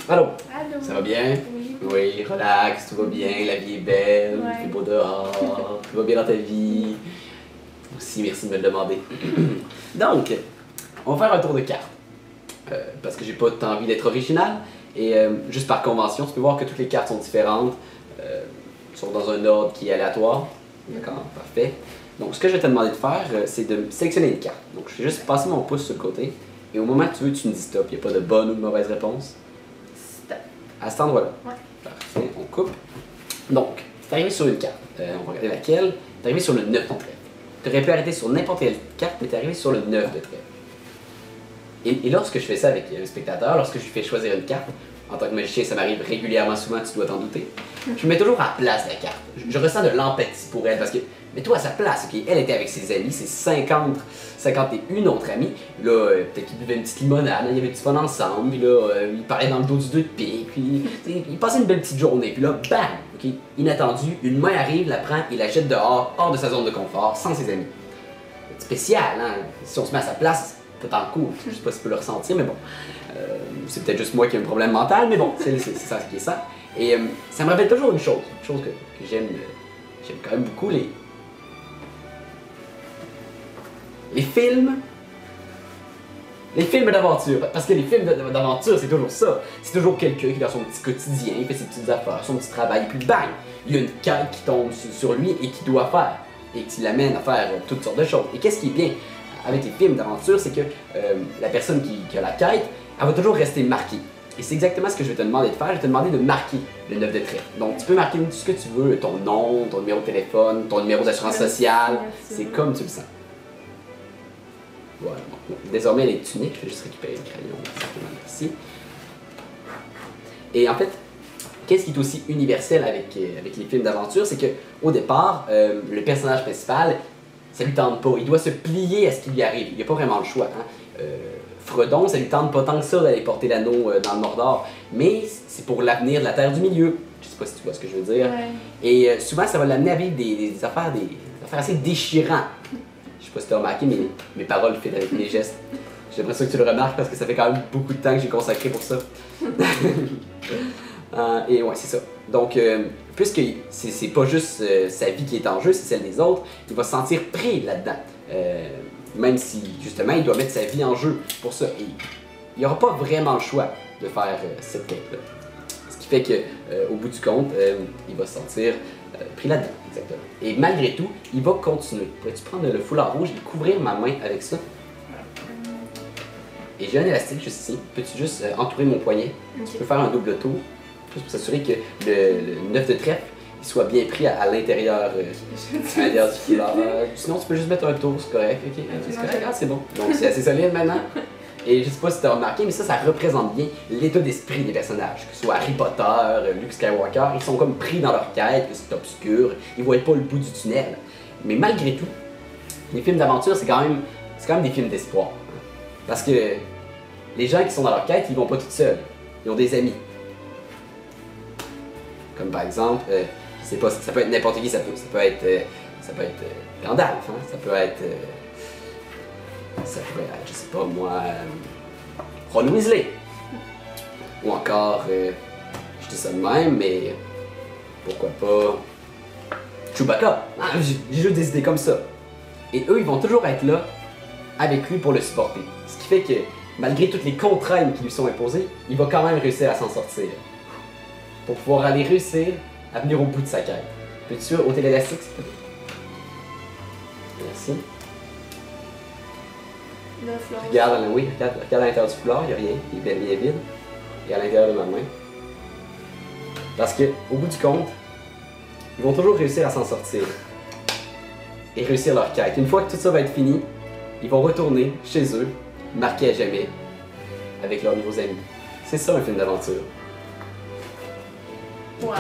Allô? Allô? Ça va bien? Oui. Oui, relax, tout va bien, la vie est belle, Ouais. il fait beau dehors, tout va bien dans ta vie. Aussi, merci de me le demander. Donc, on va faire un tour de cartes. Parce que j'ai pas tant envie d'être original. Et juste par convention, tu peux voir que toutes les cartes sont différentes, sont dans un ordre qui est aléatoire. D'accord, parfait. Donc, ce que je vais te demander de faire, c'est de sélectionner une carte. Donc, je vais juste passer mon pouce sur le côté. Et au moment que tu veux, tu me dis stop. Il n'y a pas de bonne ou de mauvaise réponse. Stop. À cet endroit-là. Ouais. Parfait, on coupe. Donc, tu es arrivé sur une carte. On va regarder laquelle. Tu es arrivé sur le 9 de trèfle. Tu aurais pu arrêter sur n'importe quelle carte, mais tu es arrivé sur le 9 de trèfle. Et lorsque je fais ça avec un spectateur, lorsque je lui fais choisir une carte, en tant que magicien, ça m'arrive régulièrement, souvent, tu dois t'en douter, je mets toujours à la place la carte. Je ressens de l'empathie pour elle, parce que, mets-toi à sa place, ok? Elle était avec ses amis, ses 51 autres amis, là, peut-être qu'ils buvaient une petite limonade, il y avait du fun ensemble, puis là, ils parlaient dans le dos du 2 de pique, puis ils passaient une belle petite journée, puis là, bam! Ok? Inattendu, une main arrive, la prend et la jette dehors, hors de sa zone de confort, sans ses amis. C'est spécial, hein? Si on se met à sa place, c'est pas tant cool. Je sais pas si tu peux le ressentir, mais bon. C'est peut-être juste moi qui ai un problème mental, mais bon, c'est ça qui est ça. Et ça me rappelle toujours une chose que j'aime quand même beaucoup, les films. Les films d'aventure. Parce que les films d'aventure, c'est toujours ça. C'est toujours quelqu'un qui est dans son petit quotidien, il fait ses petites affaires, son petit travail, et puis bang! Il y a une quête qui tombe sur lui et qui doit faire. Et qui l'amène à faire toutes sortes de choses. Et qu'est-ce qui est bien avec les films d'aventure, c'est que la personne qui a la quête, elle va toujours rester marquée. Et c'est exactement ce que je vais te demander de faire. Je vais te demander de marquer le 9 de trèfle. Donc, tu peux marquer tout ce que tu veux, ton nom, ton numéro de téléphone, ton numéro d'assurance sociale. C'est comme tu le sens. Voilà. Bon, désormais, elle est unique. Je vais juste récupérer le crayon. Ici. Et en fait, qu'est-ce qui est aussi universel avec les films d'aventure, c'est qu'au départ, le personnage principal, ça lui tente pas. Il doit se plier à ce qui lui arrive. Il n'y a pas vraiment le choix. Hein? Fredon, ça lui tente pas tant que ça d'aller porter l'anneau dans le Mordor, mais c'est pour l'avenir de la Terre du Milieu. Je sais pas si tu vois ce que je veux dire. Ouais. Et souvent, ça va l'amener à vivre des affaires assez déchirantes. Je sais pas si tu as remarqué, mais mes paroles fit avec mes gestes. J'aimerais ça que tu le remarques parce que ça fait quand même beaucoup de temps que j'ai consacré pour ça. Et ouais, c'est ça. Donc, puisque c'est pas juste sa vie qui est en jeu, c'est celle des autres, il va se sentir pris là-dedans. Même si, justement, il doit mettre sa vie en jeu pour ça. Et il n'aura pas vraiment le choix de faire cette quête-là. Ce qui fait qu'au bout du compte, il va se sentir pris là-dedans, exactement. Et malgré tout, il va continuer. Pourrais-tu prendre le foulard rouge et couvrir ma main avec ça? Et j'ai un élastique juste ici. Peux-tu juste entourer mon poignet? Okay. Tu peux faire un double tour, juste pour s'assurer que le 9 de trèfle il soit bien pris à l'intérieur du foulard. Sinon, tu peux juste mettre un tour, c'est correct. Okay. C'est correct, c'est bon. Donc, c'est assez solide maintenant. Et je sais pas si tu as remarqué, mais ça représente bien l'état d'esprit des personnages. Que ce soit Harry Potter, Luke Skywalker, ils sont comme pris dans leur quête, que c'est obscur, ils voient pas le bout du tunnel. Mais malgré tout, les films d'aventure, c'est quand même des films d'espoir. Parce que les gens qui sont dans leur quête, ils vont pas tout seuls. Ils ont des amis. Comme par exemple, je sais pas, ça peut être n'importe qui, ça peut être Gandalf, hein? Ça peut être, je sais pas moi, Ron Weasley. Ou encore, je dis ça de même, mais pourquoi pas Chewbacca. Ah, j'ai juste des idées comme ça. Et eux, ils vont toujours être là avec lui pour le supporter. Ce qui fait que, malgré toutes les contraintes qui lui sont imposées, il va quand même réussir à s'en sortir. Pour pouvoir aller réussir à venir au bout de sa quête. Peux-tu ôter l'élastique, s'il te plaît? Merci. Regarde à l'intérieur du foulard, il n'y a rien, il est bien vide. Et à l'intérieur de ma main. Parce que, au bout du compte, ils vont toujours réussir à s'en sortir. Et réussir leur quête. Une fois que tout ça va être fini, ils vont retourner chez eux, marqués à jamais, avec leurs nouveaux amis. C'est ça un film d'aventure. Wow.